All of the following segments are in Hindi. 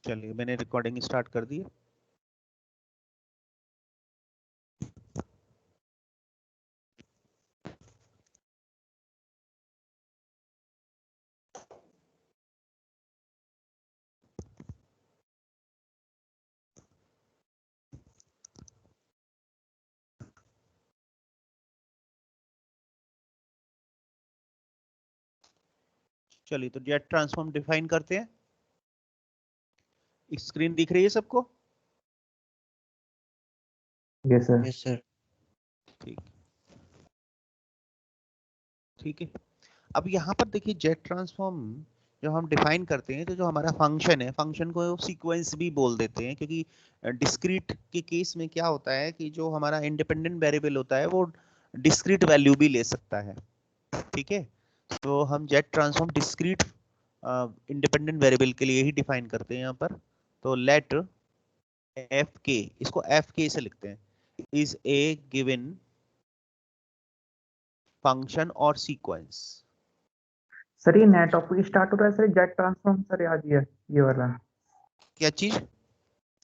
चलिए मैंने रिकॉर्डिंग स्टार्ट कर दी। चलिए तो जेट ट्रांसफॉर्म डिफाइन करते हैं। स्क्रीन दिख रही है सबको? Yes sir. Yes sir. ठीक ठीक है। अब यहाँ पर देखिए जेट ट्रांसफॉर्म जो हम डिफाइन करते हैं, तो जो हमारा फंक्शन है, फंक्शन को सीक्वेंस भी बोल देते हैं, क्योंकि डिस्क्रीट के केस में क्या होता है कि जो हमारा इंडिपेंडेंट वेरिएबल होता है वो डिस्क्रीट वैल्यू भी ले सकता है। ठीक है, तो हम jet transform discrete independent variable के लिए ही डिफाइन करते हैं यहाँ पर। तो लेट एफ के, इसको एफ के से लिखते हैं, इज ए गिवन फंक्शन और सीक्वेंस। सर ये नया टॉपिक स्टार्ट हो रहा है सर, जेट ट्रांसफॉर्म सर आज ये वाला। क्या चीज?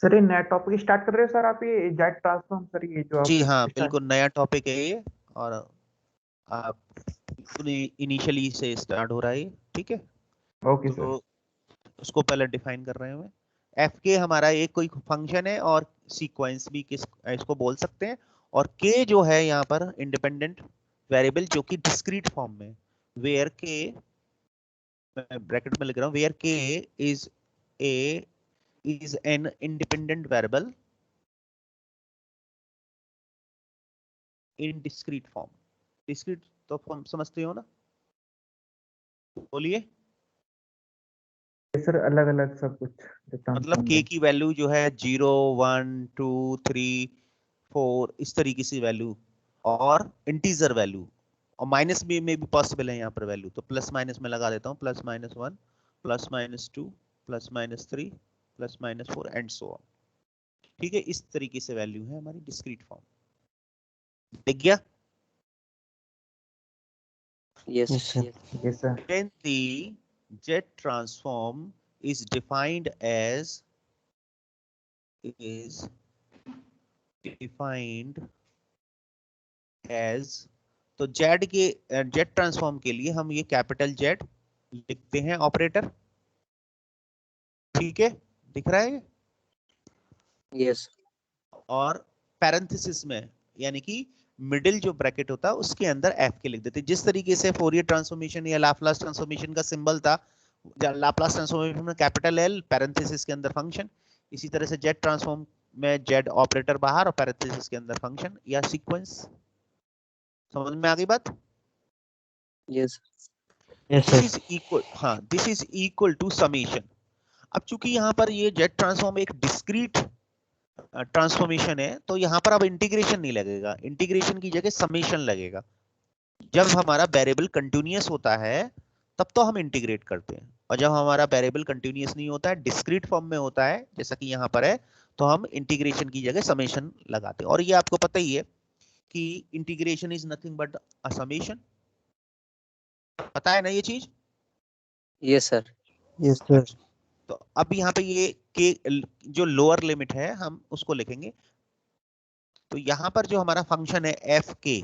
सर ये नया टॉपिक स्टार्ट कर रहे हो सर आप, ये जेट ट्रांसफॉर्म सर, ये जो जी आप हाँ, start- बिल्कुल नया टॉपिक है ये, और आप इनिशियली से स्टार्ट हो रहा है ये। ठीक है, ओके सर। तो उसको पहले डिफाइन कर रहे हैं। एफ के हमारा एक कोई फंक्शन है और सीक्वेंस भी किस इसको बोल सकते हैं, और के जो है यहाँ पर इंडिपेंडेंट वेरिएबल जो कि डिस्क्रीट फॉर्म में, वेयर के, मैं ब्रैकेट में लिख रहा हूँ, वेयर के is a is an independent variable in discrete form। discrete तो फॉर्म समझते हो ना, बोलिए। सर अलग अलग सब कुछ मतलब के की वैल्यू जो है 0 1 2 3 4 इस तरीके से वैल्यू, और इंटीजर वैल्यू, और माइनस भी में भी पॉसिबल है यहाँ पर वैल्यू, तो प्लस माइनस में लगा देता हूँ, +-1 +-2 +-3 +-4 एंड सो ऑन। ठीक है, इस तरीके से वैल्यू है हमारी डिस्क्रीट फॉर्म। दिख गया? Yes sir. Yes sir. Then the jet transform is defined as तो जेड के जेट ट्रांसफॉर्म के लिए हम ये कैपिटल जेड लिखते हैं ऑपरेटर। ठीक है, दिख रहा है? यस। और पैरेंथेसिस में, यानी कि मिडिल जो ब्रैकेट होता है उसके अंदर एफ के लिख देते हैं। जिस तरीके से फोरियर ट्रांसफॉर्मेशन या लाप्लास ट्रांसफॉर्मेशन का सिंबल था, लाप्लास ट्रांसफॉर्मेशन में कैपिटल एल पैरेंथेसिस के अंदर फंक्शन, इसी तरह से जेट ट्रांसफॉर्म में जेड ऑपरेटर बाहर और पैरेंथेसिस के अंदर फंक्शन या सीक्वेंस। समझ में आ गई बात? यस। दिस इज इक्वल, हाँ, this is equal to summation. अब चूंकि यहाँ पर ये जेट ट्रांसफॉर्म एक डिस्क्रीट ट्रांसफॉर्मेशन है, तो यहाँ पर अब इंटीग्रेशन नहीं लगेगा, इंटीग्रेशन की जगह समेशन लगेगा। जब हमारा वेरिएबल कंटिन्यूअस होता है तब तो हम इंटीग्रेट करते हैं, और जब हमारा वेरिएबल कंटिन्यूअस नहीं होता है, डिस्क्रीट फॉर्म में होता है जैसा कि यहाँ पर है, तो हम इंटीग्रेशन की जगह समेशन लगाते हैं। और ये आपको पता ही है कि integration is nothing but a summation. पता है ना ये चीज? Yes sir. Yes sir. तो अब यहाँ पे ये के जो लोअर लिमिट है हम उसको लिखेंगे। तो यहाँ पर जो हमारा फंक्शन है एफ के,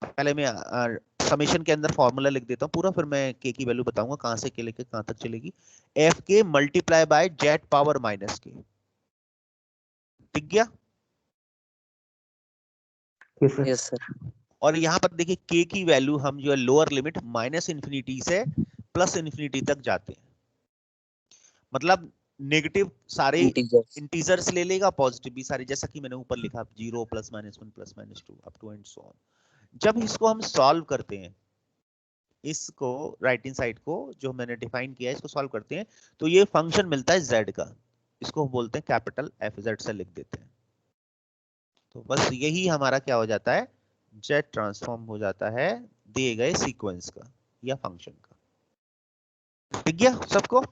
पहले मैं समेशन के अंदर फॉर्मूला लिख देता हूँ पूरा, फिर मैं के की वैल्यू बताऊंगा कहां से के लेके कहां तक चलेगी। एफ के multiply by jet power minus के। दिख गया? Yes sir. और यहाँ पर देखिए के की वैल्यू हम जो है लोअर लिमिट -∞ से +∞ तक जाते हैं। मतलब नेगेटिव सारे इंटीजर्स। इंटीजर्स ले लेगा, पॉजिटिव भी सारे, जैसा कि मैंने ऊपर लिखा 0 +-1 +-2 up to and so on. जब इसको हम सॉल्व करते हैं, इसको राइट हैंड साइड को जो मैंने डिफाइन किया है इसको सॉल्व करते हैं, तो ये फंक्शन मिलता है z का, इसको बोलते हैं कैपिटल एफ, जेड से लिख देते हैं। तो बस यही हमारा क्या हो जाता है, जेट ट्रांसफॉर्म हो जाता है दिए गए सीक्वेंस का या फंक्शन का। दिख गया सबको?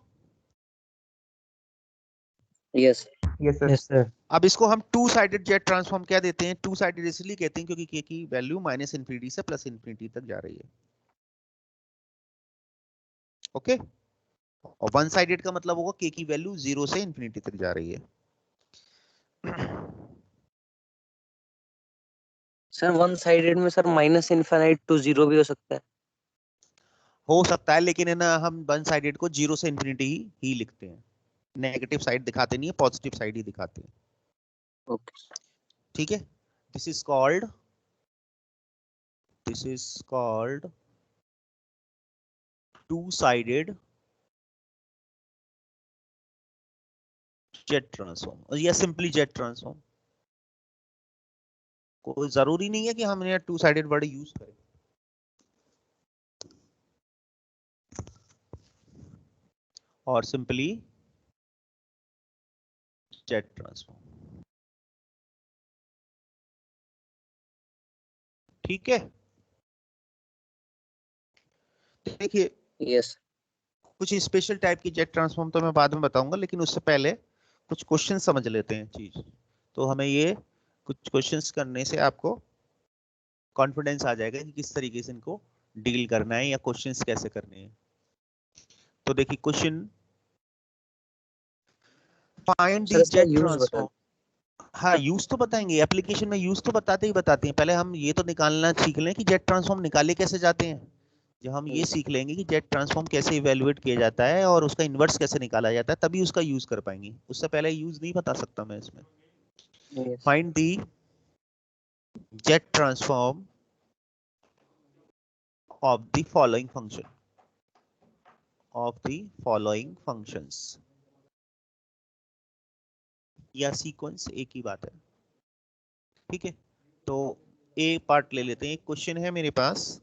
यस। Yes sir. अब इसको हम टू साइडेड जेट ट्रांसफॉर्म क्या देते हैं? टू साइडेड इसलिए कहते हैं क्योंकि के की वैल्यू -∞ से +∞ तक जा रही है। ओके, और वन साइडेड का मतलब होगा k की वैल्यू 0 से इंफिनिटी तक जा रही है। सर वन साइडेड में sir minus infinite to zero भी हो सकता है, लेकिन है ना हम वन साइडेड को 0 से इंफिनिटी ही लिखते हैं, नेगेटिव साइड दिखाते नहीं है, पॉजिटिव साइड ही दिखाते हैं। ओके। ठीक है, this is called two sided jet transform या सिंपली जेट ट्रांसफॉर्म। कोई जरूरी नहीं है कि हम यहाँ टू साइडेड वर्ड यूज करें। और सिंपली जेट ट्रांसफॉर्म। ठीक है, देखिए यस। कुछ स्पेशल टाइप की जेट ट्रांसफॉर्म तो मैं बाद में बताऊंगा, लेकिन उससे पहले कुछ क्वेश्चन समझ लेते हैं चीज। तो हमें ये कुछ क्वेश्चंस करने से आपको कॉन्फिडेंस आ जाएगा कि किस तरीके से इनको डील करना है या क्वेश्चंस कैसे करने हैं। तो देखिए क्वेश्चन, फाइंड सर द इसका जेट यूज बता ट्रांसफॉर्म। हाँ, यूज तो बताएंगे, एप्लीकेशन में यूज तो बताते हैं। पहले हम ये तो निकालना सीख लें कि जेट ट्रांसफॉर्म निकाले कैसे जाते हैं। जब हम ये सीख लेंगे कि जेट ट्रांसफॉर्म कैसे इवेलुएट किया जाता है और उसका इन्वर्स कैसे निकाला जाता है, तभी उसका यूज कर पाएंगे। उससे पहले यूज नहीं बता सकता मैं इसमें। Yes. Find the jet transform of the following functions या सीक्वेंस एक ही बात है। ठीक है, तो ए पार्ट ले लेते हैं। एक क्वेश्चन है मेरे पास,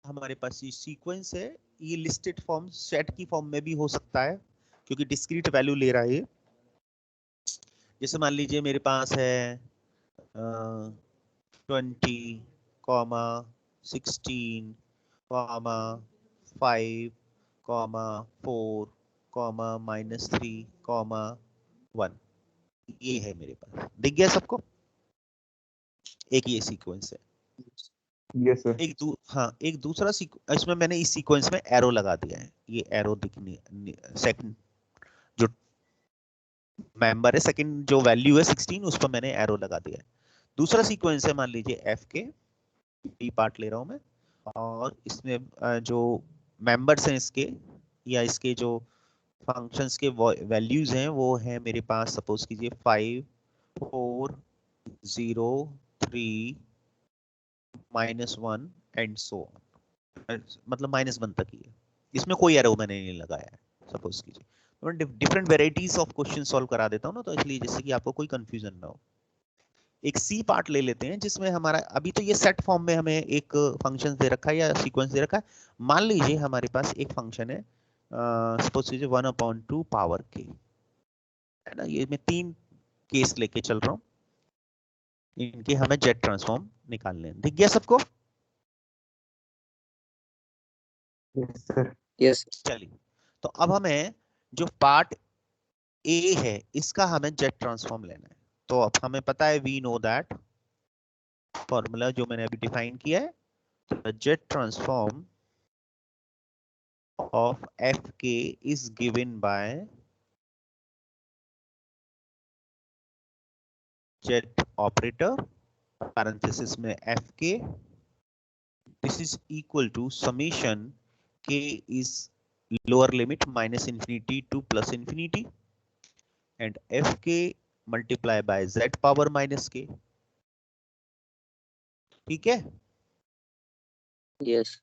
हमारे पास ये सीक्वेंस है, ये लिस्टेड फॉर्म सेट की फॉर्म में भी हो सकता है क्योंकि डिस्क्रीट वैल्यू ले रहा है। जैसे मान लीजिए मेरे पास है 20, 16, 5, 4, -3, 1। ये है मेरे पास, दिख गया सबको? एक ये सीक्वेंस है। Yes sir. एक दूसरा इसमें मैंने इस सीक्वेंस में एरो लगा दिया है। ये एरो दिखनी, सेकंड जो मेंबर है, सेकंड जो वैल्यू है 16, उस पर मैंने एरो लगा दिया है। दूसरा सीक्वेंस है, मान लीजिए एफ के, बी पार्ट ले रहा हूं मैं, और इसमें जो मेंबर्स हैं इसके, या इसके जो फंक्शंस के वैल्यूज हैं, वो है मेरे पास, सपोज कीजिए 5, 4, 0, 3, -1 एंड सो ऑन, मतलब -1 तक ही है। इसमें कोई एरो मैंने नहीं लगाया है, सपोज कीजिए। तो different varieties of question solve करा देता हूँ ना, तो इसलिए जिससे कि आपको कोई कंफ्यूजन ना हो। एक सी पार्ट ले लेते हैं जिसमें हमारा अभी तो ये सेट फॉर्म में हमें एक फंक्शन दे रखा है या सीक्वेंस दे रखा है। मान लीजिए हमारे पास एक फंक्शन है, सपोज कीजिए 1/2 पावर के, है ना। ये मैं 3 केस लेके चल रहा हूँ, इनके हमें जेट ट्रांसफॉर्म निकालने हैं। दिख गया सबको? Yes sir. यस। चलिए, तो अब हमें जो पार्ट ए है इसका हमें जेट ट्रांसफॉर्म लेना है। तो अब हमें पता है, वी नो दैट फॉर्मूला जो मैंने अभी डिफाइन किया है, the jet transform of fk is given by jet operator parenthesis में fk, this is equal to summation k is lower limit -infinity to +infinity and fk multiply by z power -k। ठीक है, यस।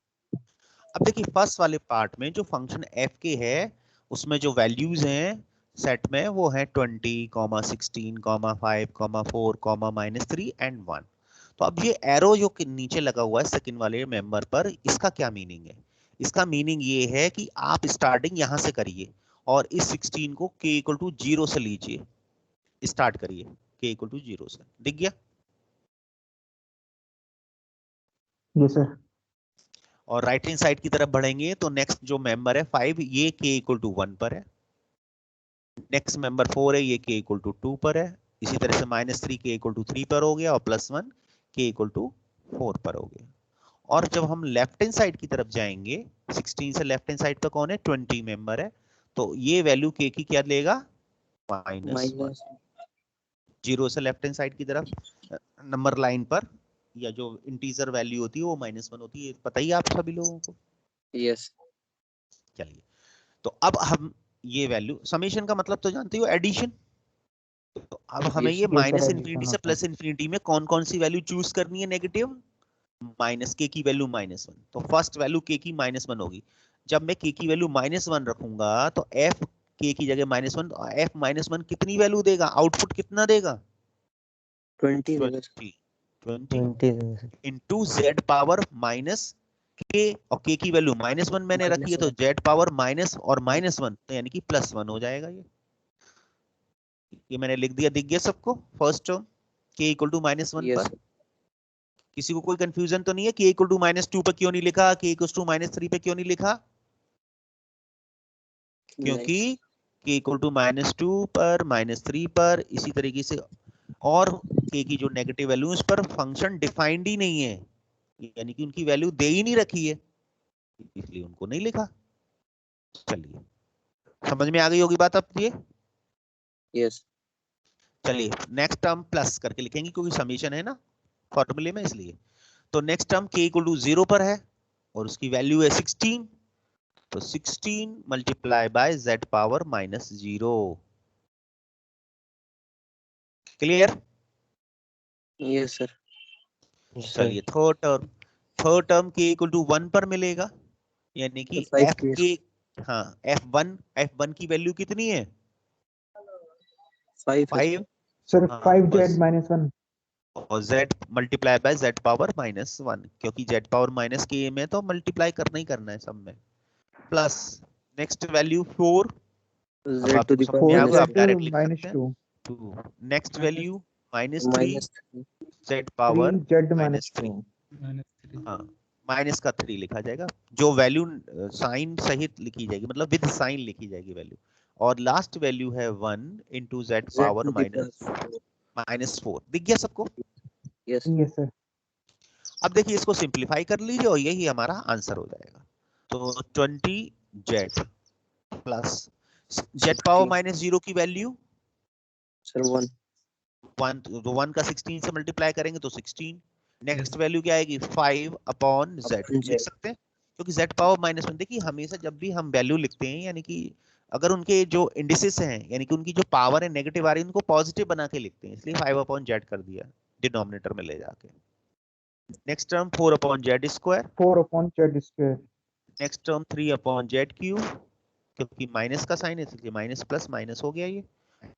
अब देखिए फर्स्ट वाले पार्ट में जो फंक्शन एफ के है, उसमें जो वैल्यूज हैं सेट में, वो है 20, 16, 5, 4, -3 एंड 1। तो अब ये एरो जो नीचे लगा हुआ है सेकंड वाले मेंबर पर, इसका क्या मीनिंग है? इसका मीनिंग ये है कि आप स्टार्टिंग यहां से करिए और इस 16 को k = 0 से लीजिए, स्टार्ट करिए k = 0 से। दिख गया? Yes sir. और राइट हैंड साइड की तरफ बढ़ेंगे तो नेक्स्ट जो मेंबर है 5, ये k = 1 पर है। नेक्स्ट मेंबर 4 है, ये k = 2 पर है। इसी तरह से -3 k = 3 पर हो गया, और +1 k = 4 पर हो गया। और जब हम लेफ्ट हैंड साइड की तरफ जाएंगे, 16 से लेफ्ट हैंड साइड पर कौन है? 20 मेंबर है। तो ये वैल्यू के की क्या लेगा, -1, माइनस 0 से लेफ्ट हैंड साइड की तरफ नंबर लाइन पर, या जो इंटीजर वैल्यू होती है वो -1 होती है, पता ही आप सभी लोगों को। यस चलिए, तो अब हम ये वैल्यू समेशन का मतलब तो जानते हो, एडिशन। तो अब हमें Yes. ये Yes, minus sir, infinity addition से होता है। प्लस इन्फिनिटी में कौन कौन सी वैल्यू चूज करनी है नेगेटिव, माइनस के की वैल्यू -1। तो फर्स्ट वैल्यू के की -1 होगी। जब मैं के की वैल्यू -1 रखूंगा तो एफ के की जगह -1, एफ -1 कितनी वैल्यू देगा, आउटपुट कितना देगा, 20 देगा sir. 20 20 into Z power minus के, और के की वैल्यू -1 मैंने रखी है तो -1 जेड पावर माइनस और -1 तो यानी कि +1 हो जाएगा। ये मैंने लिख दिया, दिख गया सबको फर्स्ट टर्म के इक्वल टू -1 यस पर। किसी को कोई कंफ्यूजन तो नहीं है, के इक्वल टू -2 पर क्यों नहीं लिखा, के इक्वल टू -3 पे क्यों नहीं लिखा, क्योंकि के इक्वल टू -2 पर -3 पर इसी तरीके से, और के की जो नेगेटिव वैल्यू उस पर फंक्शन डिफाइंड ही नहीं है, यानी कि उनकी वैल्यू दे ही नहीं रखी है, इसलिए उनको नहीं लिखा। चलिए, समझ में आ गई होगी बात अब ये। यस चलिए नेक्स्ट टर्म प्लस करके लिखेंगे क्योंकि समीशन है ना फॉर्मूले में, इसलिए। तो नेक्स्ट टर्म के इक्वल टू 0 पर है और उसकी वैल्यू है 16, तो 16 multiply by z power -0। Clear. Yes sir. चलिए थर्ड टर्म के इक्वल टू 1 पर मिलेगा, यानी कि 5 f के, हाँ f1 की वैल्यू कितनी है, 5 है 5, सर हाँ 5z -1 और z multiply by z power -1, क्योंकि z पावर माइनस के में तो मल्टीप्लाई करना ही करना है सब में, प्लस नेक्स्ट वैल्यू 4, अब z टू आपको द समझ में पावर आ गया, आप -4z डायरेक्ट लिख सकते हैं, -2 2 next value -3 -3 z power 3z -3, -2 हाँ माइनस का 3 लिखा जाएगा, जो वैल्यू साइन सहित लिखी जाएगी, मतलब विद साइन लिखी जाएगी वैल्यू, और लास्ट वैल्यू है 1 into Z z power to the power -4। दिख गया सबको। Yes yes sir. अब देखिए इसको सिंप्लीफाई कर लीजिए और यही हमारा आंसर हो जाएगा। तो 20z प्लस z पावर 16 -0 की वैल्यू सर 1 1, तो 1 का 16 से मल्टीप्लाई करेंगे तो 16, नेक्स्ट वैल्यू क्या आएगी 5 अपॉन z, अपन लिख z सकते हैं क्योंकि z पावर -1, देखिए हमेशा जब भी हम वैल्यू लिखते हैं, यानी कि अगर उनके जो इंडिसेस हैं, यानी कि उनकी जो पावर है नेगेटिव आ रही है, उनको पॉजिटिव बना के लिखते हैं, इसलिए 5 अपॉन z कर दिया डिनोमिनेटर में ले जाके। Next term 4 upon z square, 4/z²। Next term 3 upon z cube, क्योंकि माइनस का साइन है इसलिए माइनस प्लस माइनस हो गया ये,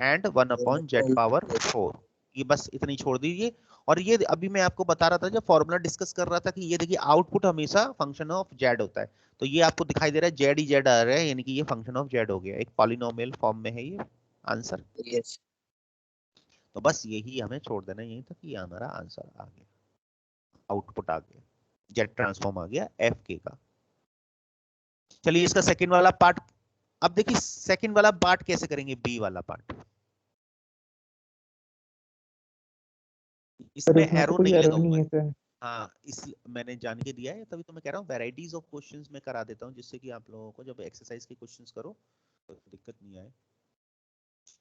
एंड 1 अपॉन z पावर 4। ये बस इतनी छोड़ दीजिए। और ये अभी मैं आपको बता रहा था, जब फॉर्मूला डिस्कस कर रहा था, कि ये देखिए आउटपुट हमेशा फंक्शन ऑफ z होता है, तो ये आपको दिखाई दे रहा है z ही z आ रहा है, यानी कि ये फंक्शन ऑफ z हो गया, एक पॉलिनोमियल फॉर्म में है ये आंसर। यस तो बस यही हमें छोड़ देना, यही तक ये हमारा आंसर आ गया, आउटपुट आ गया, z ट्रांसफॉर्म आ गया एफ के का। चलिए इसका सेकंड वाला पार्ट, अब देखिए सेकंड वाला पार्ट कैसे करेंगे, बी वाला पार्ट, सर इसमें इसमें तो एरो कोई नहीं एरर लगा नहीं हुआ है। है सर। हाँ इस मैंने जान के दिया है, तभी तो मैं कह रहा हूँ वैरायटीज ऑफ क्वेश्चंस में करा देता हूँ, जिससे कि आप लोगों को जब एक्सरसाइज के क्वेश्चंस करो तो दिक्कत नहीं आए।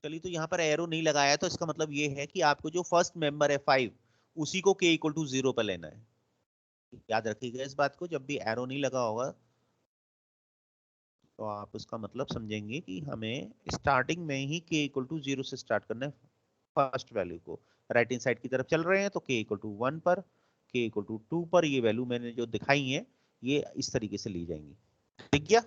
चलिए, तो यहाँ पर एरो नहीं लगाया है, तो इसका मतलब ये है कि आपको जो फर्स्ट मेंबर है 5, उसी को k इक्वल टू 0 पर लेना है। याद रखिएगा इस बात को, जब भी एरो नहीं लगा होगा तो आप उसका मतलब समझेंगे कि हमें स्टार्टिंग में ही k इक्वल टू 0 से स्टार्ट करना है, फर्स्ट वैल्यू को राइट हैंड साइड की तरफ चल रहे हैं, तो k इक्वल टू 1 पर, k इक्वल टू 2 पर ये वैल्यू मैंने जो दिखाई है ये इस तरीके से ली जाएंगी। ठीक गया।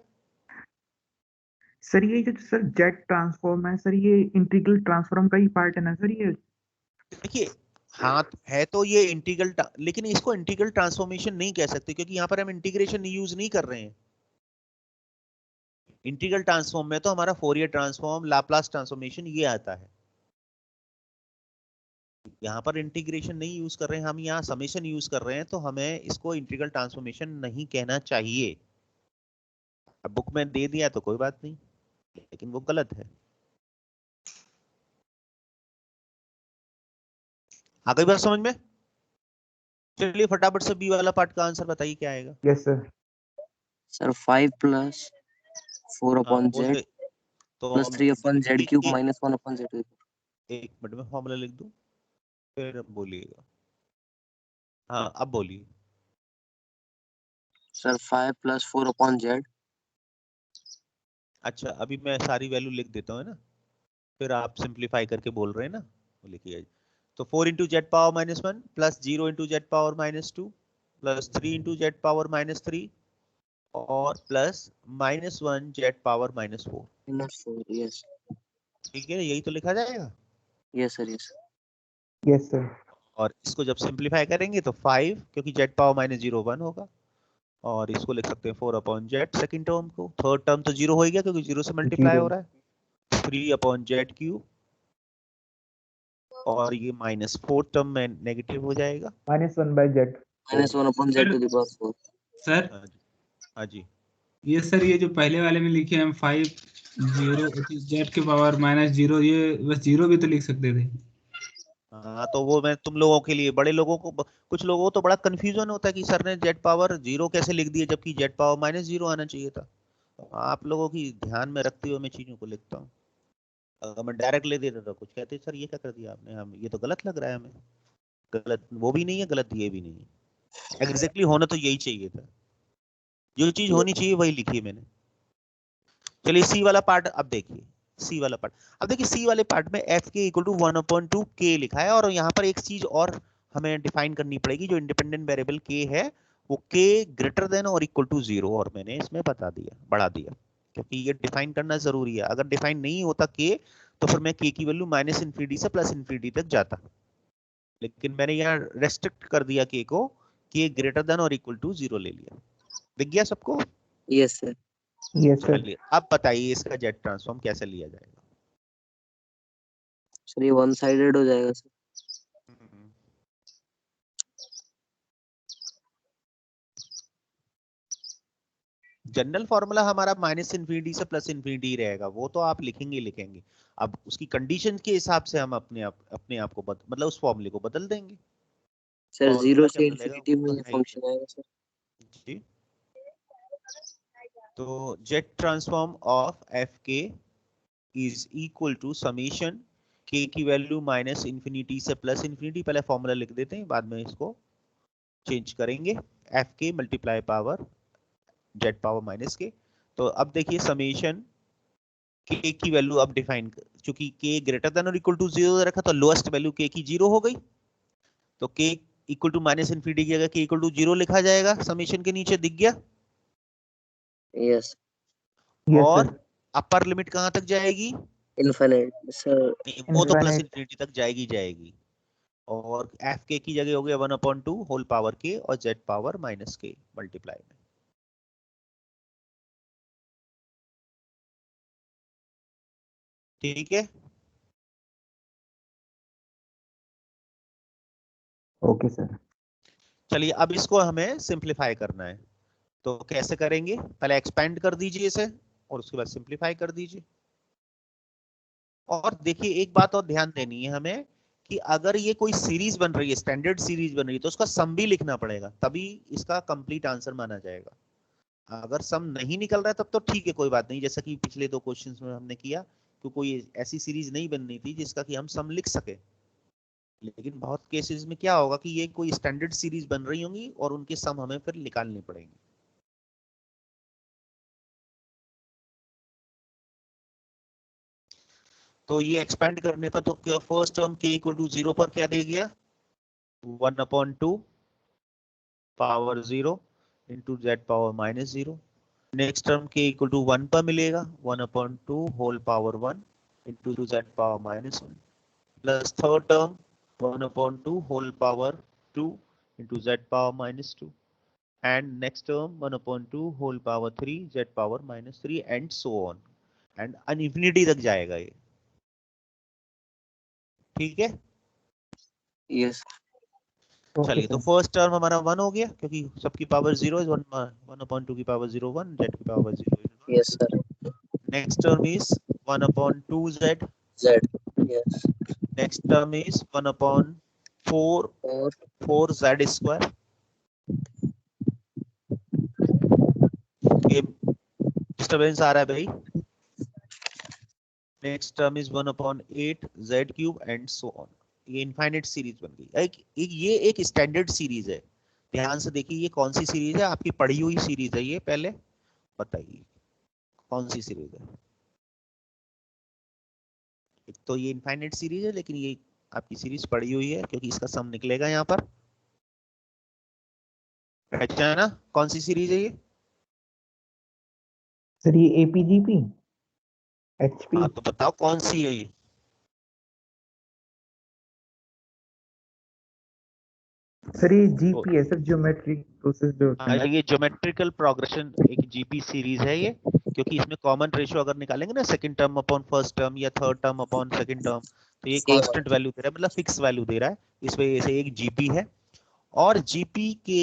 सर ये जो सर जेट ट्रांसफॉर्म है सर, ये इंटीग्रल ट्रांसफॉर्म का ही पार्ट है ना सर ये। देखिए हाँ है तो ये इंटीग्रल, लेकिन इसको इंटीग्रल ट्रांसफॉर्मेशन नहीं कह सकते, क्योंकि यहाँ पर हम इंटीग्रेशन यूज नहीं कर रहे हैं। इंटीग्रल ट्रांसफॉर्म में तो हमारा फोरियर ट्रांसफॉर्म, लाप्लास ट्रांसफॉर्मेशन ये आता है, यहाँ पर इंटीग्रेशन नहीं यूज कर रहे हैं हम, यहाँ समेशन यूज कर रहे हैं, तो हमें इसको इंटीग्रल ट्रांसफॉर्मेशन नहीं कहना चाहिए। अब बुक में दे दिया तो कोई बात नहीं, लेकिन वो गलत है। आ गई बात समझ में। चलिए फटाफट से बी वाला पार्ट का आंसर बताइए क्या आएगा। Yes sir. सर 5 प्लस 4 हाँ अपॉन z बोलते तो प्लस हम 3/z क्यूब माइनस 1/z। एक मिनट में फॉर्मूला लिख दूं फिर बोलिएगा। हाँ अब बोलिए। Sir 5 + 4/z। अच्छा अभी मैं सारी वैल्यू लिख देता हूँ, है ना, फिर आप सिंप्लीफाई करके बोल रहे हैं ना, वो लिखिए। तो 4 into Z power -1 plus 0 into Z power -2 plus 3 into Z power -3 और प्लस -1 जेड पावर -4। -4 यस। ठीक है, यही तो लिखा जाएगा। Yes sir yes. Yes sir. और इसको जब सिंप्लीफाई करेंगे तो 5, क्योंकि जेड पावर -0 1 होगा, और इसको लिख सकते हैं 4/z सेकंड टर्म को। थर्ड टर्म तो 0 हो ही गया क्योंकि 0 से मल्टीप्लाई हो रहा है। 3/z क्यूब, और ये -4 टर्म में नेगेटिव हो जाएगा। -1/z। -1/z to the power 4। Sir हाँ जी, हाँ जी। ये सर ये जो पहले वाले में लिखे हैं 5 0 जेड के पावर -0, ये बस 0 भी तो लिख सकते थे। हाँ तो वो मैं तुम लोगों के लिए, बड़े लोगों को, कुछ लोगों को तो बड़ा कंफ्यूजन होता है कि सर ने जेड पावर 0 कैसे लिख दिया जबकि जेड पावर -0 आना चाहिए था। तो आप लोगों की ध्यान में रखते हुए मैं चीजों को लिखता हूँ। अगर मैं डायरेक्ट ले देता तो कुछ कहते सर ये क्या कर दिया आपने, हम ये तो गलत लग रहा है हमें। गलत वो भी नहीं है, गलत ये भी नहीं है, एग्जैक्टली होना तो यही चाहिए था। जो चीज होनी चाहिए वही लिखी है मैंने। चलिए सी वाला पार्ट अब देखिए। सी वाला पार्ट, अब देखिए सी वाले पार्ट में एफ के इक्वल टू 1/2 के लिखा है, और यहाँ पर एक चीज और हमें डिफाइन करनी पड़ेगी। जो इंडिपेंडेंट वेरिएबल के है वो के ग्रेटर देन और इक्वल टू 0, और मैंने इसमें बता दिया, बढ़ा दिया, क्योंकि ये डिफाइन करना जरूरी है। अगर डिफाइन नहीं होता के, तो फिर मैं के की वैल्यू -∞ से +∞ तक जाता, लेकिन मैंने यहाँ रेस्ट्रिक्ट कर दिया के को, के ग्रेटर देन और इक्वल टू 0 ले लिया। दिख गया सबको? Yes sir. Yes sir. चलिए अब बताइए इसका जेड ट्रांसफॉर्म कैसे लिया जाएगा। सर ये वन साइडेड हो जाएगा सर। जनरल फॉर्मूला हमारा -∞ से +∞ ही रहेगा, वो तो आप लिखेंगे लिखेंगे। अब उसकी कंडीशन के हिसाब से हम अपने आप को मतलब उस फॉर्मूले को बदल देंगे। सर फॉर्मूला 0 क्या से बदलेगा, इंफिनिटी वो में तो ये है ही। फंक्शन आएगा सर। जी, तो Z transform of F k is equal to summation के की वैल्यू -∞ से +∞। पहले फॉर्मूला लिख देते हैं, बाद में इसको चेंज करेंगे। एफ के मल्टीप्लाई पावर जेड पावर -के। तो अब देखिए समीशन के की वैल्यू अब डिफाइन, चूंकि के ग्रेटर देन और इक्वल टू 0 रखा तो लोएस्ट वैल्यू के की 0 हो गई, तो के इक्वल टू -∞ की जगह के इक्वल टू 0 लिखा जाएगा। समीशन के नीचे दिख गया। यस। यस और सर। अपर लिमिट कहां तक जाएगी? Infinite sir. वो तो इनफिनिट। +∞ तक जाएगी जाएगी। और एफ के की जगह हो गया 1/2 होल पावर के और जेड पावर -के मल्टीप्लाई में। ठीक है, ओके सर। चलिए अब इसको हमें सिंप्लीफाई करना है। तो कैसे करेंगे? पहले एक्सपेंड कर दीजिए इसे और उसके बाद सिंप्लीफाई कर दीजिए। और देखिए एक बात और ध्यान देनी है हमें, कि अगर ये कोई सीरीज बन रही है, स्टैंडर्ड सीरीज बन रही है, तो उसका सम भी लिखना पड़ेगा, तभी इसका कंप्लीट आंसर माना जाएगा। अगर सम नहीं निकल रहा है तब तो ठीक है, कोई बात नहीं, जैसा कि पिछले 2 क्वेश्चंस में हमने किया, तो कोई ऐसी सीरीज नहीं बननी थी जिसका कि हम सम लिख सके। लेकिन बहुत केसेस में क्या होगा कि ये कोई स्टैंडर्ड सीरीज बन रही होंगी और उनके सम हमें फिर निकालने पड़ेंगे। तो ये एक्सपेंड करने पर तो क्या, फर्स्ट टर्म के इक्वल टू 0 पर क्या दे गया? 1/2 power 0 into Z power -0। Next term के इक्वल टू 1 पर मिलेगा, 1/2 whole power 1 into Z power -1 plus third term 1/2 whole power 2 into Z power -2 and next term 1/2 whole power 3 Z power -3 and so on, and an infinity तक जाएगा ये। ठीक है, यस। ओके चलिए तो सर। फर्स्ट टर्म हमारा 1 हो गया क्योंकि सबकी पावर 0 है, 1/2 की पावर 0 1, जेड की power 0 1। Yes sir. Next term is 1/2 Z. Z. Yes. Next term is 1/4 और 4 जेड स्क्वायर। ये डिस्टरबेंस आ रहा है भाई? Next term is 1/8 z cube and so on. ये इनफाइनाइट सीरीज बन गई। ये एक स्टैंडर्ड सीरीज है। ध्यान से देखिए ये कौन सी सीरीज है, आपकी पढ़ी हुई सीरीज है ये, पहले बताइए कौन सी सीरीज है। एक तो ये इनफाइनाइट सीरीज है, लेकिन ये आपकी सीरीज पढ़ी हुई है क्योंकि इसका सम निकलेगा यहाँ पर। पहचाना कौन सी सीरीज है ये? सर ये एपीजीपी एचपी। हाँ तो बताओ कौन सी है ये? सर ये जीपी है सर, ज्योमेट्रिक प्रोसेस जो होते हैं। ये ज्योमेट्रिकल प्रोग्रेशन एक जीपी सीरीज है ये, क्योंकि इसमें कॉमन रेशियो अगर निकालेंगे ना second term upon first term या third term upon second term, तो ये कांस्टेंट वैल्यू दे रहा है, मतलब फिक्स वैल्यू दे रहा है। इस वजह से एक जीपी है। और जीपी के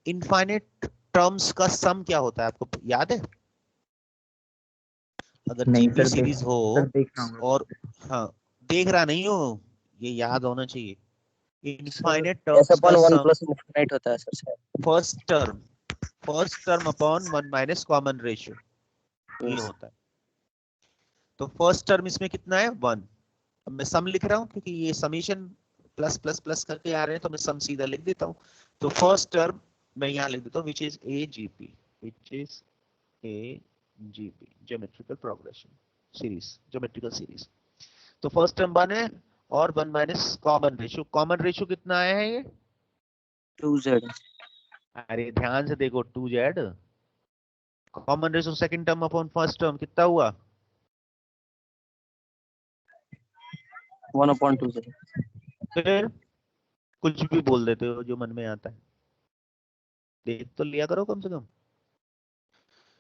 इनफाइनाइट टर्म्स का सम क्या होता है आपको याद है? अगर नहीं जीपी सर, सीरीज हो सर देख रहा हूँ। और हाँ देख रहा नहीं हो, ये याद होना चाहिए। इनफाइनाइट एस टर्म्स अपॉन का 1 सम प्लस इनफिनाइट होता है सर शायद। First term upon 1 minus common ratio, ये होता है। तो फर्स्ट टर्म इसमें कितना है 1। अब मैं सम लिख रहा हूँ क्योंकि ये समीशन प्लस प्लस प्लस करके आ रहे हैं, तो मैं सम सीधा लिख देता हूँ। तो फर्स्ट टर्म मैं यहाँ लिख देता हूँ which is a GP, which is a GP, geometrical progression series, geometrical series. तो फर्स्ट टर्म 1 है और 1 minus common ratio. Common ratio कितना आया है ये? 2z। अरे ध्यान से देखो 2z। Common ratio second term upon first term कितना हुआ? 1/2z। फिर कुछ भी बोल देते हो जो मन में आता है, देख तो लिया करो कम से कम।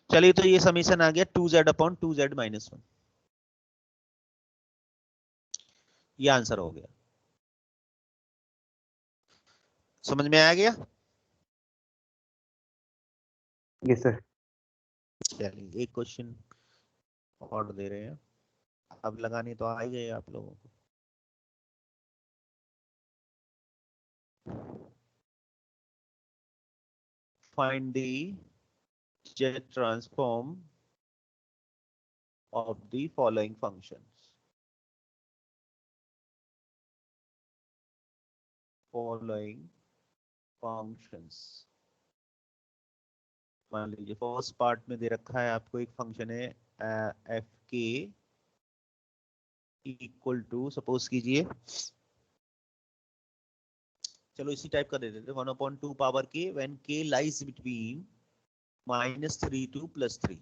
चलिए तो ये समीशन आ गया 2z अपॉन 2z माइनस 1, ये आंसर हो गया। समझ में आ गया? Yes sir. चलिए एक क्वेश्चन और दे रहे हैं, अब लगाने तो आ ही गए आप लोगों को। Find the jet transform of the following functions. Following functions. मान लीजिए फर्स्ट पार्ट में दे रखा है आपको एक फंक्शन है एफ के इक्वल टू, सपोज कीजिए, चलो इसी टाइप का दे देते 1/2 पावर के व्हेन के लाइज बिटवीन -3 to +3।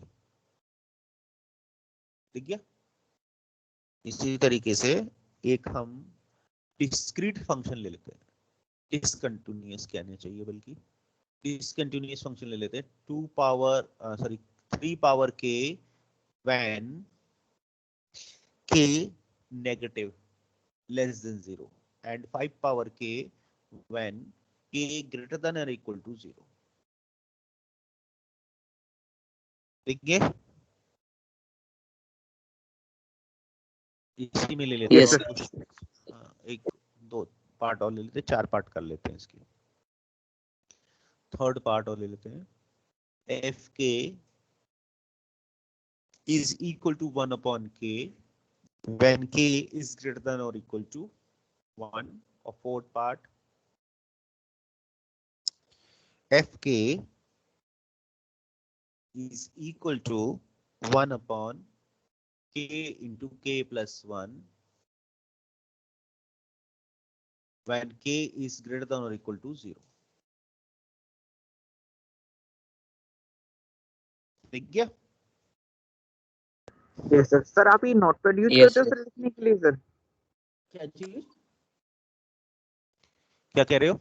ठीक है? इसी तरीके से एक हम डिस्क्रीट फंक्शन ले लेते हैं, डिसकंटिन्यूअस कहना चाहिए बल्कि, डिसकंटिन्यूअस फंक्शन ले लेते हैं 3 पावर के व्हेन के negative less than 0 and 5 power के व्हेन के ग्रेटर देन और इक्वल टू 0। ठीक है? इसी में ले लेते हैं एक दो पार्ट और ले लेते हैं, 4 पार्ट कर लेते हैं इसके। थर्ड पार्ट और ले लेते हैं, F k is equal to 1/k when k is greater than or equal to 1, or fourth part fk is equal to 1/k into k plus 1 when k is greater than or equal to 0। ठीक गया? Yes sir. सर आप ये नोटपैड यूज Yes, करते हो सर लिखने के लिए सर? क्या चीज? क्या कह रहे हो?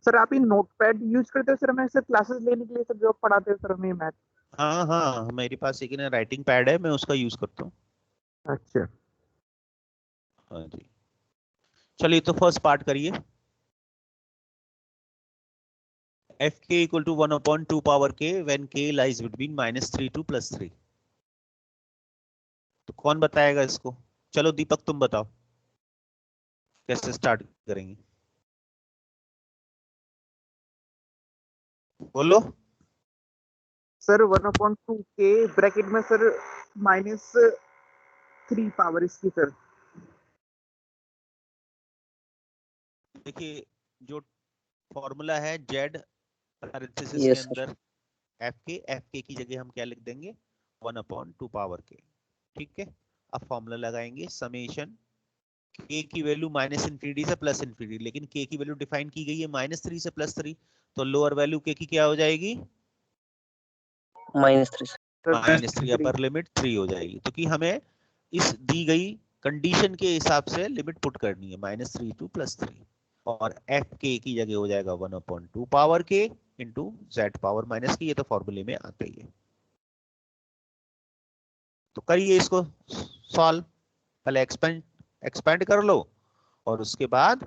सर आप ये नोटपैड यूज करते हो सर हमें सर क्लासेस लेने के लिए सर, जो आप पढ़ाते हो सर हमें मैथ? हाँ हाँ मेरे पास एक ना राइटिंग पैड है, मैं उसका यूज करता हूँ। अच्छा। हाँ जी। चलिए तो फर्स्ट पार्ट करिए, एफ के इक्वल टू 1/2 पावर के व्हेन के लाइज बिटवीन -3 to +3। तो कौन बताएगा इसको? चलो दीपक तुम बताओ कैसे स्टार्ट करेंगे, बोलो। सर 1/2 के ब्रैकेट में सर माइनस 3 पावर इसकी सर। देखिए जो फॉर्मूला है जेड पैरेंथेसिस के Yes, sir. अंदर एफ के की जगह हम क्या लिख देंगे 1/2 पावर के। ठीक है, अब फॉर्मूला लगाएंगे समेशन के की वैल्यू माइनस इंफिनिटी से प्लस इंफिनिटी, लेकिन के की वैल्यू डिफाइन की गई है -3 से +3, तो लोअर वैल्यू के की क्या हो जाएगी -3. -3, अपर लिमिट 3 हो जाएगी। तो कि हमें इस दी गई कंडीशन के हिसाब से लिमिट पुट करनी है -3 to +3, और एफ के की जगह हो जाएगा 1/2 पावर के इंटू जेड पावर माइनस की। ये तो फॉर्मूले में आते ही है। तो करिए इसको सॉल्व, पहले एक्सपेंड कर लो और उसके बाद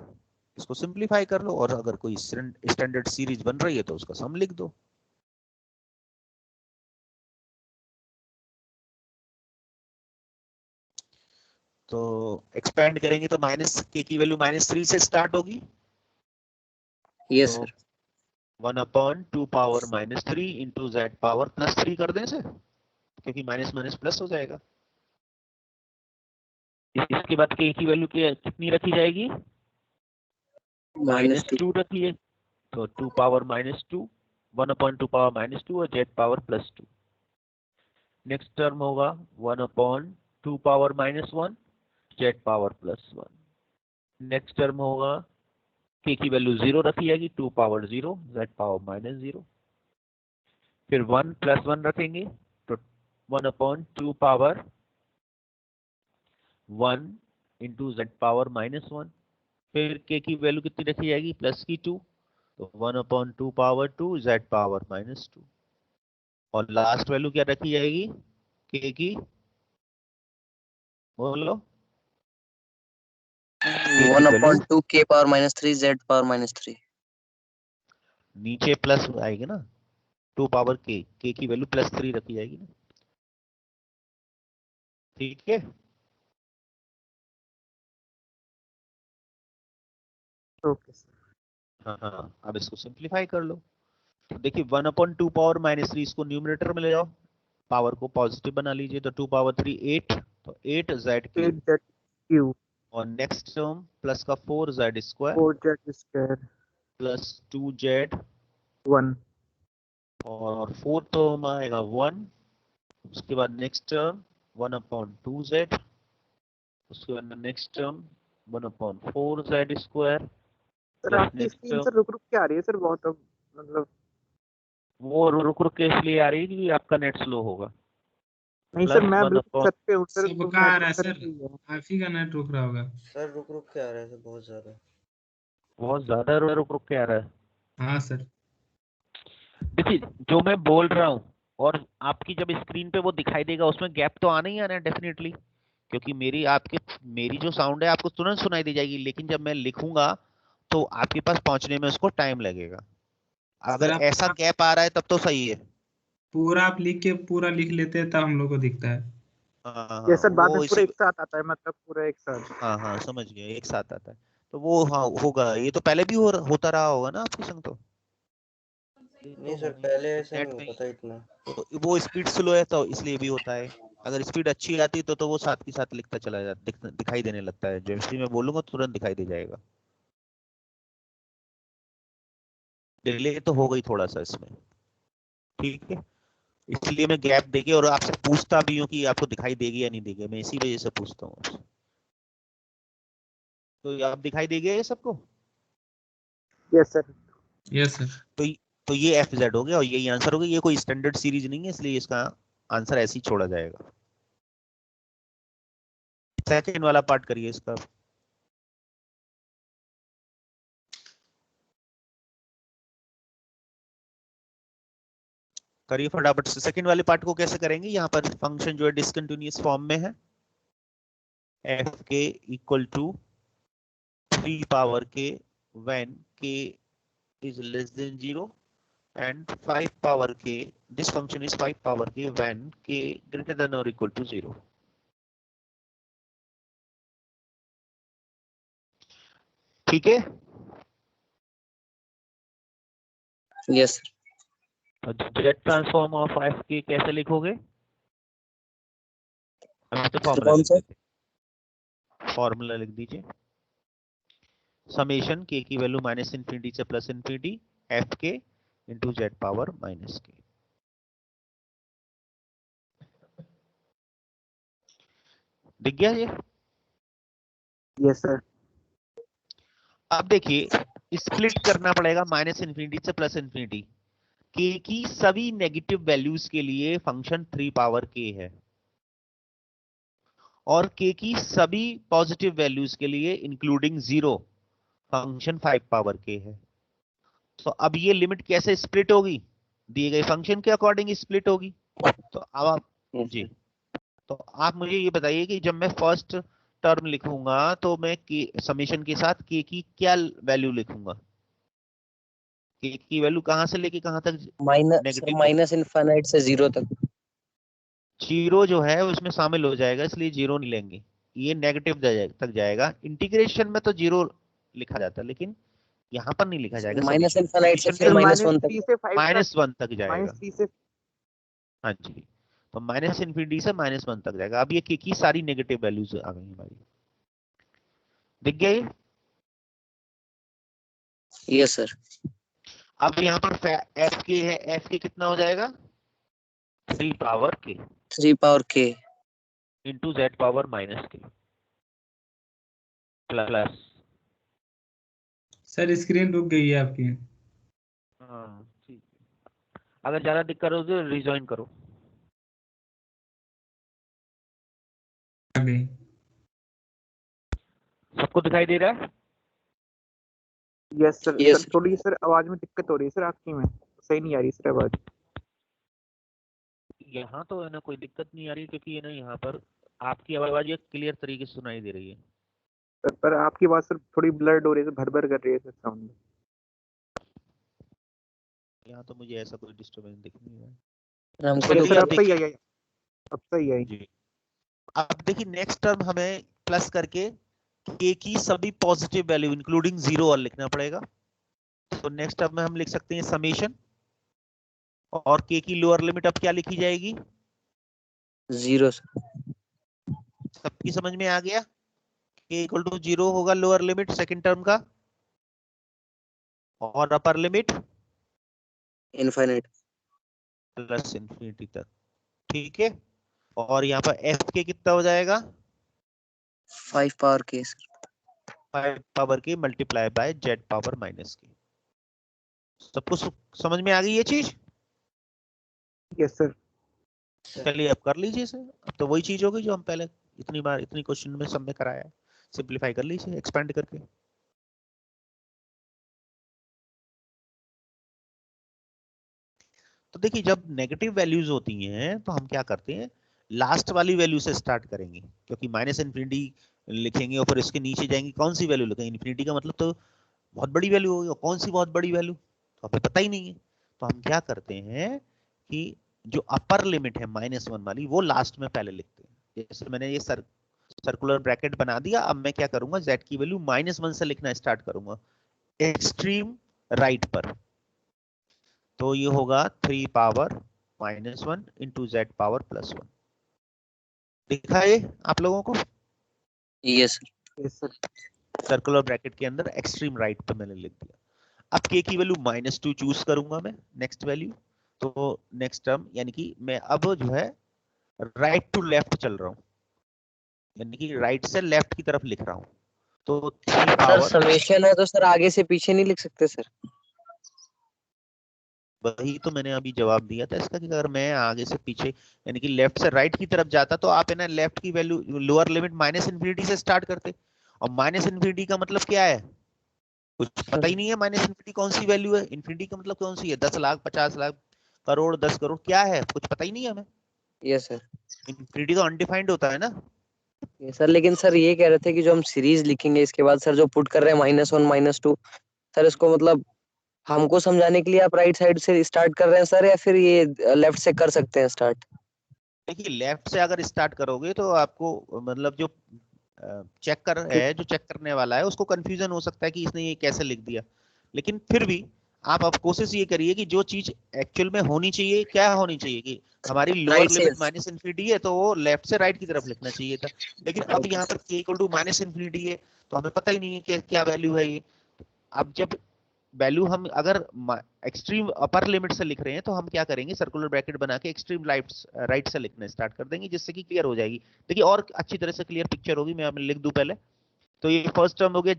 इसको सिंपलीफाई कर लो, और अगर कोई स्टैंडर्ड सीरीज बन रही है तो उसका सम लिख दो। तो एक्सपेंड करेंगे तो माइनस के की वैल्यू -3 से स्टार्ट होगी। Yes, तो sir. 1/2 power -3 into Z power +3 कर दें से, क्योंकि माइनस माइनस प्लस हो जाएगा। इसके बाद के की वैल्यू कितनी रखी जाएगी -2. -2 रखी है, तो 2 पावर -2, 1/2 पावर -2 और जेड पावर +2। नेक्स्ट टर्म होगा 1/2 power -1 Z power +1। Next term होगा के की वैल्यू 0 रखी जाएगी, 2 पावर 0 जेड पावर -0। फिर 1 + 1 रखेंगे तो 1/2 पावर 1 इंटू जेड पावर -1। फिर के की वैल्यू कितनी रखी जाएगी प्लस की 2, तो 1/2 पावर 2 जेड पावर -2। और लास्ट वैल्यू क्या रखी जाएगी के की, बोलो 1/2 k power -3 z power -3. नीचे प्लस आएगी ना, 2 पावर के की वैल्यू +3 रखी जाएगी ना। ठीक है, ओके सर। हाँ अब इसको सिंप्लीफाई कर लो। तो देखिए 1/2 पावर -3 इसको न्यूमरेटर में ले जाओ, पावर को पॉजिटिव बना लीजिए, तो 2 पावर 3 8, तो 8 जेड क्यूब, 8z क्यूब और नेक्स्ट टर्म प्लस का 4 Z square 4z square plus 2 Z, 1 और फोर्थ टर्म आएगा 1। उसके बाद नेक्स्ट टर्म 1/2 जेड, उसके बाद next term 1/4 Z square sir plus आपकी नेक्स्ट स्क्रीन टर्म, सर रुक रुक के आ रही है सर बहुत, अब मतलब वो रुक रुक के इसलिए आ रही है कि आपका नेट स्लो होगा। नहीं सर, प्लस मैं 1 बिल्कुल छत पे हूँ सर, तो सबका आ रहा है नेट सर सर, सही है। आप ही का नेट रुक रहा होगा। सर रुक रुक के आ रहा है सर, बहुत ज्यादा। बहुत ज्यादा रुक रुक के आ रहा है। हाँ सर। देखिए जो मैं बोल रहा हूँ और आपकी जब स्क्रीन पे वो दिखाई देगा उसमें गैप तो आना ही आना है डेफिनेटली, क्योंकि मेरी जो साउंड है आपको तुरंत सुनाई दे जाएगी, लेकिन जब मैं लिखूंगा तो आपके पास पहुंचने में उसको टाइम लगेगा। अगर सर आप ऐसा गैप आ रहा है तब तो सही है। पूरा आप लिख के पूरा लिख लेते हैं तब हम लोग को दिखता है। ये सर बाद वो में पूरा एक साथ आता है, मतलब पूरा एक साथ। हाँ समझ गया, एक साथ आता है तो वो हाँ होगा। ये तो पहले भी होता रहा होगा ना आपके संग, तो नहीं सर, पहले ऐसा नेट नहीं में होता था इतना। तो वो स्पीड स्लो है तो इसलिए भी होता है। अगर स्पीड अच्छी आती तो वो साथ के साथ लिखता चला जाता, दिखाई देने लगता है। जैसे मैं बोलूंगा तुरंत दिखाई दे जाएगा। डिले तो हो गई थोड़ा सा इसमें, ठीक है, इसलिए मैं गैप देके और आपसे पूछता भी हूँ कि आपको दिखाई देगी या नहीं देगी, मैं इसी वजह से पूछता हूँ आपसे। तो आप दिखाई देगी ये सबको? Yes sir. Yes sir. तो तो ये एफ जेड हो गया और यही आंसर हो गया। ये कोई स्टैंडर्ड सीरीज नहीं है, इसलिए इसका आंसर ऐसे ही छोड़ा जाएगा। सेकंड वाला पार्ट करिए इसका। करिए फटाफट से। सेकंड वाले पार्ट को कैसे करेंगे? यहाँ पर फंक्शन जो है डिसकंटिन्यूअस फॉर्म में है, एफ के इक्वल टू 3 पावर के व्हेन के is less than 0 and 5 power k, this function is 5 power k when k greater than or equal to 0. ठीक है, yes Z transform of F के कैसे लिखोगे? तो कौन सा? फॉर्मूला लिख दीजिए, समेशन के की वैल्यू माइनस इन्फिनिटी से प्लस इन्फिनिटी एफ के इंटू जेड पावर माइनस के। दिख गया ये? Yes sir. अब देखिए स्प्लिट करना पड़ेगा माइनस इन्फिनिटी से प्लस इन्फिनिटी। के की सभी नेगेटिव वैल्यूज के लिए फंक्शन 3 पावर के है और के की सभी पॉजिटिव वैल्यूज के लिए इंक्लूडिंग 0 फंक्शन 5 पावर के है। तो अब ये लिमिट कैसे स्प्लिट होगी? दिए गए फंक्शन के अकॉर्डिंग स्प्लिट होगी। तो अब आप जी, तो आप मुझे ये बताइए कि जब मैं फर्स्ट टर्म लिखूंगा तो मैं के समेशन के साथ के की क्या वैल्यू लिखूंगा? के की वैल्यू कहां से लेके कहां तक? नेगेटिव माइनस इनफाइनाइट से 0 तक। 0 जो है उसमें शामिल हो जाएगा, इसलिए 0 नहीं लेंगे, ये नेगेटिव तक जाएगा। इंटीग्रेशन में तो 0 लिखा जाता है लेकिन यहाँ पर नहीं लिखा जाएगा। माइनस इनफाइनाइट से फिर -1 तक। -1 तक जाएगा। -3 से हाँ जी, तो माइनस इन्फिनिटी से -1 तक जाएगा। अब ये के की सारी नेगेटिव वैल्यूज आ गई हमारी। दिख गया ये? Yes sir. अब यहाँ पर एफ के है, एफ के कितना हो जाएगा? 3 पावर के 3 पावर के इंटू जेड पावर माइनस के प्लस। सर स्क्रीन रुक गई है आपकी। हाँ ठीक है, अगर ज्यादा दिक्कत हो तो रिजॉइन करो। आ गई। सबको दिखाई दे रहा है? Yes sir. Yes, सर थोड़ी सर आवाज में दिक्कत हो रही है सर, आपकी में सही नहीं आ रही सर आवाज। यहाँ तो है ना कोई दिक्कत नहीं आ रही क्योंकि ये ना यहाँ पर आपकी आवाज ये क्लियर तरीके से सुनाई दे रही है। सर पर आपकी आवाज सर थोड़ी ब्लर्ड हो रही है, भर कर रही है सर साउंड। यहाँ तो मुझे ऐसा कोई डिस्टर्बेंस दिख नहीं रहा है। हमको चलिए, तो सर अब अब सही देखिए। आई, अब सही आई। जी, अब देखिए नेक्स्ट टर्म हमें प्लस करके के की सभी पॉजिटिव वैल्यू इंक्लूडिंग 0 और लिखना पड़ेगा। तो नेक्स्ट टर्म में हम लिख सकते हैं समेशन, और के की लोअर लिमिट अब क्या लिखी जाएगी? 0 सर। सबकी समझ में आ गया? के इक्वल टू 0 होगा लोअर लिमिट सेकंड टर्म का, और upper limit infinite plus infinity तक। ठीक है, और यहाँ पर एफ के कितना हो जाएगा? 5 पावर के सर। 5 पावर के multiply by Z power minus के। सबको समझ में आ गई ये चीज? Yes sir. चलिए अब कर लीजिए इसे। अब तो वही चीज होगी जो हम पहले इतनी बार इतनी क्वेश्चन में सब में कराया है। सिंपलीफाई कर लीजिए एक्सपेंड करके। तो देखिए जब नेगेटिव वैल्यूज होती हैं तो हम क्या करते हैं, लास्ट वाली वैल्यू से स्टार्ट करेंगे, क्योंकि माइनस इन्फिनिटी लिखेंगे और फिर इसके नीचे जाएंगे, कौन सी वैल्यू लिखेंगे? इन्फिनिटी का मतलब तो बहुत बड़ी वैल्यू होगी, और कौन सी बहुत बड़ी वैल्यू तो हमें पता ही नहीं है। तो हम क्या करते हैं कि जो अपर लिमिट है -1 वाली वो लास्ट में पहले लिखते हैं। जैसे मैंने ये सर्कुलर ब्रैकेट बना दिया, अब मैं क्या करूंगा, z की वैल्यू -1 से लिखना स्टार्ट करूंगा एक्सट्रीम राइट पर। तो ये होगा 3 पावर -1 इंटू जेड पावर +1। दिखा ये आप लोगों को? Yes sir. Yes sir. Circular bracket के अंदर एक्सट्रीम राइट पे मैंने लिख दिया। अब के की वैल्यू -2 चूज करूंगा मैं नेक्स्ट वैल्यू। तो नेक्स्ट टर्म यानी कि मैं अब जो है राइट टू लेफ्ट चल रहा हूँ, यानी कि राइट से लेफ्ट की तरफ लिख रहा हूँ। तो 3 सर पावर, समेशन है तो सर आगे से पीछे नहीं लिख सकते सर? वही तो मैंने अभी जवाब दिया था इसका कि अगर मैं आगे से पीछे यानी कि लेफ्ट से राइट की तरफ जाता तो आप है ना लेफ्ट की वैल्यू लोअर लिमिट -इन्फिनिटी से स्टार्ट करते, और -इन्फिनिटी का मतलब क्या है? कुछ पता ही नहीं है। -इन्फिनिटी कौन सी वैल्यू है? इन्फिनिटी का मतलब कौन सी है? 10 लाख, 50 लाख, करोड़, 10 करोड़, क्या है? कुछ पता ही नहीं है हमें। Yes sir. इन्फिनिटी तो अनडिफाइंड होता है ना। यस सर, लेकिन सर ये कह रहे थे कि जो हम सीरीज लिखेंगे इसके बाद सर जो पुट कर रहे हैं -1 -2, सर इसको मतलब हमको समझाने के लिए आप राइट साइड से स्टार्ट कर रहे हैं सर, या फिर ये लेफ्ट से कर सकते हैं स्टार्ट? देखिए लेफ्ट से अगर स्टार्ट करोगे तो आपको मतलब जो चेक करने वाला है उसको कंफ्यूजन हो सकता है कि इसने ये कैसे लिख दिया, लेकिन फिर भी आप अब कोशिश ये करिए कि जो चीज एक्चुअल में होनी चाहिए, क्या होनी चाहिए कि हमारी लोअर Right से लिमिट माइनस इन्फिनिटी है, तो वो लेफ्ट से राइट की तरफ लिखना चाहिए था। लेकिन अब यहाँ पर k equal to minus infinity है, तो हमें पता ही नहीं है कि क्या वैल्यू है ये। अब जब वैल्यू हम अगर एक्सट्रीम अपर लिमिट से लिख रहे हैं, तो हम क्या करेंगे, सर्कुलर ब्रैकेट बना के एक्सट्रीम राइट से लिखना स्टार्ट कर देंगे, जिससे कि क्लियर हो जाएगी। देखिए और अच्छी तरह से क्लियर पिक्चर होगी। मैं लिख दूं पहले। तो ये फर्स्ट टर्म हो गया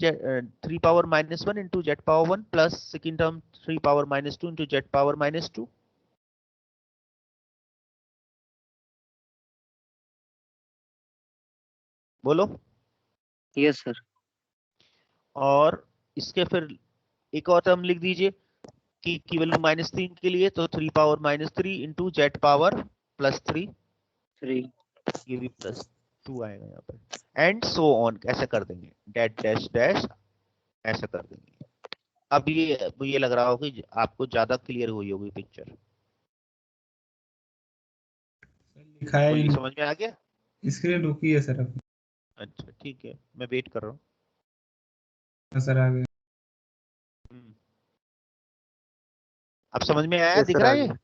3 power -1 into Z power 1 plus second term 3 power -2 into Z power -2। बोलो। Yes sir. और इसके फिर एक और टर्म लिख दीजिए की वैल्यू -3 के लिए, तो 3 पावर -3 इंटू जेड पावर +3, 3। ये भी +2 आएगा यहाँ पर, एंड सो ऑन ऐसे कर देंगे, डैश डैश डैश ऐसे कर देंगे। अब ये लग रहा होगा कि आपको ज्यादा क्लियर हुई होगी पिक्चर। लिखा है बोलिए, समझ में आ गया? स्क्रीन रुकी है सर अभी। अच्छा ठीक है, मैं वेट कर रहा हूँ। हाँ, सर आ गया। अब समझ में आया, Yes, दिख sir, रहा आ है ये? गया।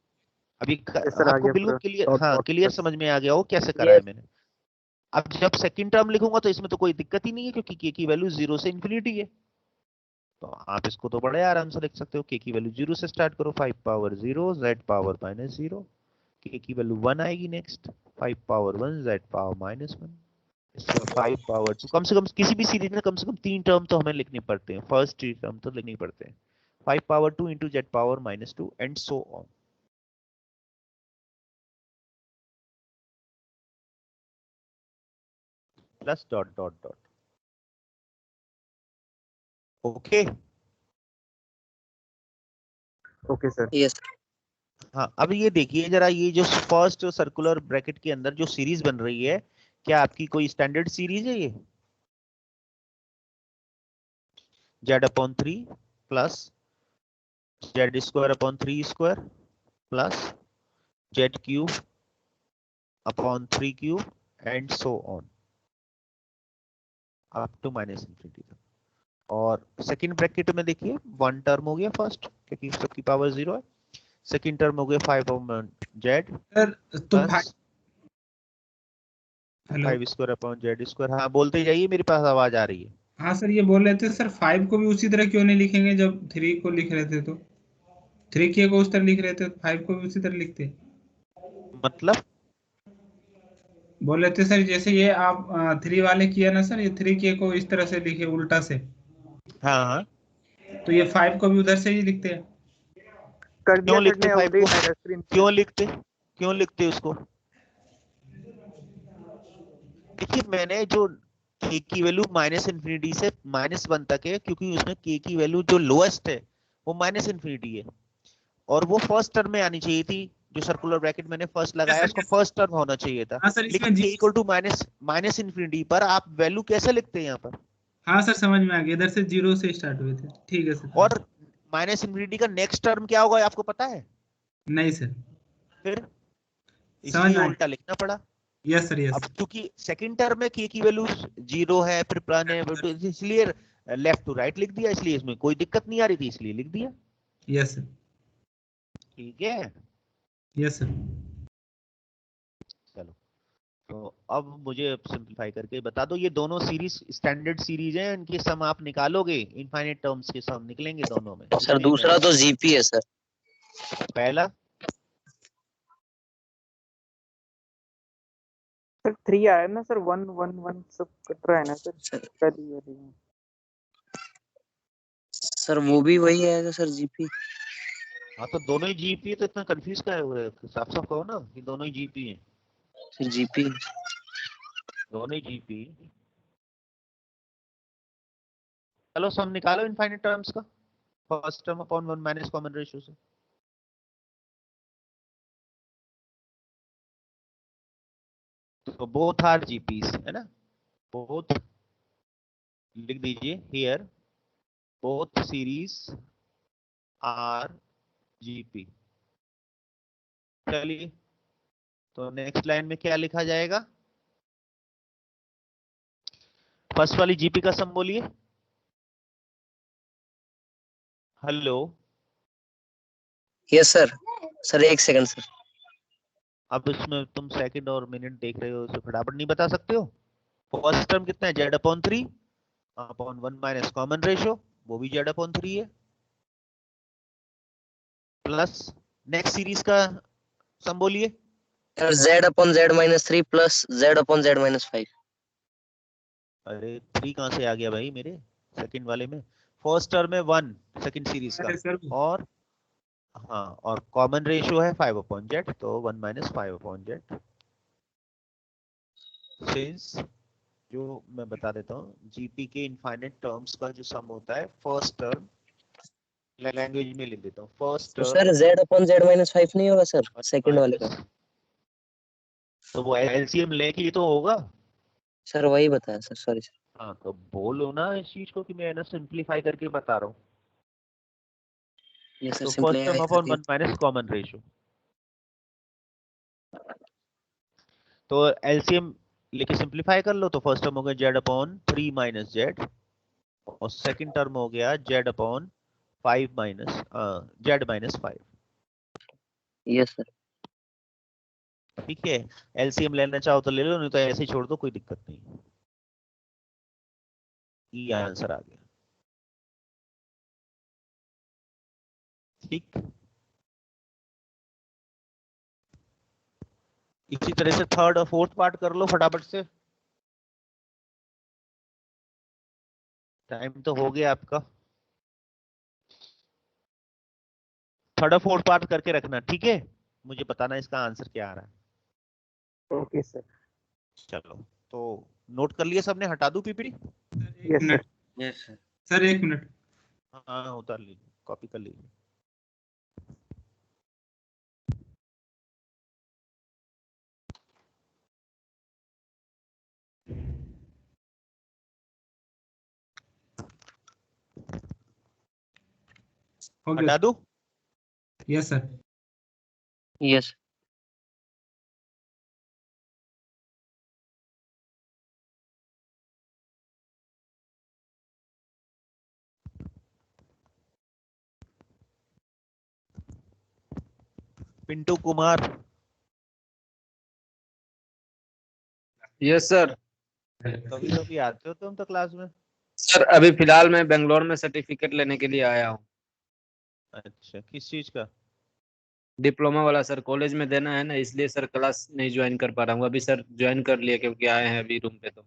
अभी Yes, sir, आ आपको गया बिल्कुल पूरा। क्लियर, Dot, हाँ dot, क्लियर dot। समझ में आ गया वो कैसे करा है मैंने। अब जब सेकंड टर्म लिखूंगा तो इसमें तो कोई दिक्कत ही नहीं है, क्योंकि k की वैल्यू 0 से इंफिनिटी है। तो आप इसको तो बड़े आराम से लिख सकते हो। k की वैल्यू 0 से स्टार्ट करो, 5 पावर 0 z पावर -0, k की वैल्यू 1 आएगी नेक्स्ट, 5 पावर 1 z पावर -1, इसमें 5 पावर 2। कम से कम किसी भी सीरीज में कम से कम 3 टर्म तो हमें लिखने पड़ते हैं, फर्स्ट 3 टर्म तो लिखने पड़ते हैं। 5 power 2 into Z power -2 and so on. Plus dot dot dot. Okay. Okay, sir। Yes. हाँ अब ये देखिए जरा, ये जो फर्स्ट सर्कुलर ब्रैकेट के अंदर जो सीरीज बन रही है, क्या आपकी कोई स्टैंडर्ड सीरीज है ये? z/3 plus z² / 3² plus z³ / 3³ and so on up to -इन्फिनिटी तक। और सेकंड ब्रैकेट में देखिए 1 टर्म हो गया फर्स्ट, क्योंकि सबकी पावर 0 है। सेकंड टर्म हो गया 5 z सर तो प्लस हेलो। 5² / z²। हाँ बोलते जाइए, मेरे पास आवाज आ रही है। हाँ सर, ये बोल रहे थे सर 5 को भी उसी तरह क्यों नहीं लिखेंगे जब 3 को लिख रहे थे, तो 3 के को उस तरह लिख रहे थे, 5 को भी उसी तरह लिखते। मतलब बोल रहे थे सर जैसे ये आप 3 वाले किया ना सर, ये 3 के को इस तरह से लिखे उल्टा से, हाँ हाँ, तो ये 5 को भी उधर से ही लिखते हैं। कर दिया क्यों सर लिखते ने 5 ऑलरेडी को? मेरा स्क्रीन पे। क्यों लिखते उसको? देखिए मैंने जो k की वैल्यू -इन्फिनिटी से -1 तक है, क्योंकि उसमें k की वैल्यू जो लोएस्ट है वो -इन्फिनिटी है, और वो फर्स्ट टर्म में आनी चाहिए थी। जो सर्कुलर ब्रैकेट मैंने फर्स्ट लगाया उसका फर्स्ट टर्म होना चाहिए था। हाँ सर, इसमें लेकिन k equal to minus infinity पर आप वैल्यू कैसे लिखते हैं यहाँ पर? हाँ सर समझ में आ गया, इधर से 0 से स्टार्ट हुए थे। ठीक है सर। और -इन्फिनिटी का नेक्स्ट टर्म क्या होगा आपको पता है? नहीं सर, फिर समझ इसलिए में आ उल्टा लिखना पड़ा। गया। Yes sir, yes. अब क्योंकि सेकंड टर्म में k की वैल्यू 0 है, फिर प्लान है, तो इसलिए लेफ्ट टू राइट लिख दिया, इसलिए इसमें कोई दिक्कत नहीं आ रही थी, इसलिए लिख दिया। यस सर, ठीक है, यस सर। चलो। तो अब मुझे सिंपलीफाई करके बता दो, ये दोनों सीरीज स्टैंडर्ड सीरीज हैं, इनके सम आप निकालोगे, इनफाइनाइट टर्म्स के सम निकलेंगे दोनों में। सर दूसरा तो जीपी है सर। पहला सर 3 आया ना सर, 1 1 1 सब कट रहा है ना सर पहली वाली में। सर वो भी वही है सर, जीपी। हाँ तो दोनों ही जीपी है, तो इतना कंफ्यूज क्या है? साफ साफ कहो ना कि दोनों ही जीपी हैं। Sir GP. दोनों ही जीपी। चलो सम निकालो इनफाइनाइट टर्म्स का, first term upon 1 minus common ratio से। तो बोथ आर जीपीस है ना, बोथ लिख दीजिए here, both series are GP. चलिए, तो नेक्स्ट लाइन में क्या लिखा जाएगा? फर्स्ट वाली जीपी का सम बोलिए। Hello, yes sir 1 second sir. अब इसमें तुम सेकंड और मिनट देख रहे हो, तो फटाफट नहीं बता सकते हो? फर्स्ट टर्म कितना है? Z/3 upon 1 minus common ratio, वो भी Z/3 है, प्लस नेक्स्ट सीरीज का सम बोलिए। Sir Z/Z-3 plus Z/Z-5। अरे 3 कहां से आ गया भाई मेरे सेकंड वाले में? फर्स्ट टर्म में 1 सेकंड सीरीज का, अरे सर और हाँ, और कॉमन रेशियो है 5/Z, तो 1 माइनस 5/Z। सिंस जो मैं बता देता हूँ, जीपी के इनफाइनाइट टर्म्स का जो सम होता है फर्स्ट टर्म, लैंग्वेज में लिख देता हूँ, फर्स्ट तो टर्म सर Z/Z-5 नहीं होगा सर सेकंड वाले का? तो वो एलसीएम लेके ही तो होगा। सर वही बताया सर, सॉरी सर। हाँ, तो बोलो ना इस चीज को कि मैं ना सिंप्लीफाई करके बता रहा हूँ। ये सर तो first term upon simply 1 minus common ratio, तो एलसीएम लेके सिंप्लीफाई कर लो, तो फर्स्ट टर्म हो गया Z/3 माइनस Z, और सेकंड टर्म हो गया Z/5 minus Z-5। Yes sir. ठीक है, एलसीएम लेना चाहो तो ले लो, नहीं तो ऐसे ही छोड़ दो, कोई दिक्कत नहीं। ये आंसर आ गया। ठीक, इसी तरह से थर्ड और फोर्थ पार्ट कर लो फटाफट से, टाइम तो हो गया आपका। थर्ड और फोर्थ पार्ट करके रखना, ठीक है? मुझे बताना इसका आंसर क्या आ रहा है। Okay sir. चलो, तो नोट कर लिया सबने? हटा दूं पीपीटी? एक yes sir. Minute yes sir. Sir 1 minute. हाँ, उतार लीजिए, कॉपी कर लीजिए। हो हटा गया। दूं? Yes sir. Yes. Pintu Kumar, yes sir. कभी कभी आते हो तुम तो क्लास में? सर अभी फिलहाल मैं बेंगलोर में सर्टिफिकेट लेने के लिए आया हूँ। अच्छा, किस चीज का? डिप्लोमा वाला सर, कॉलेज में देना है ना, इसलिए सर क्लास नहीं ज्वाइन कर पा रहा हूँ। अभी सर ज्वाइन कर लिया क्योंकि आए हैं अभी रूम पे। तो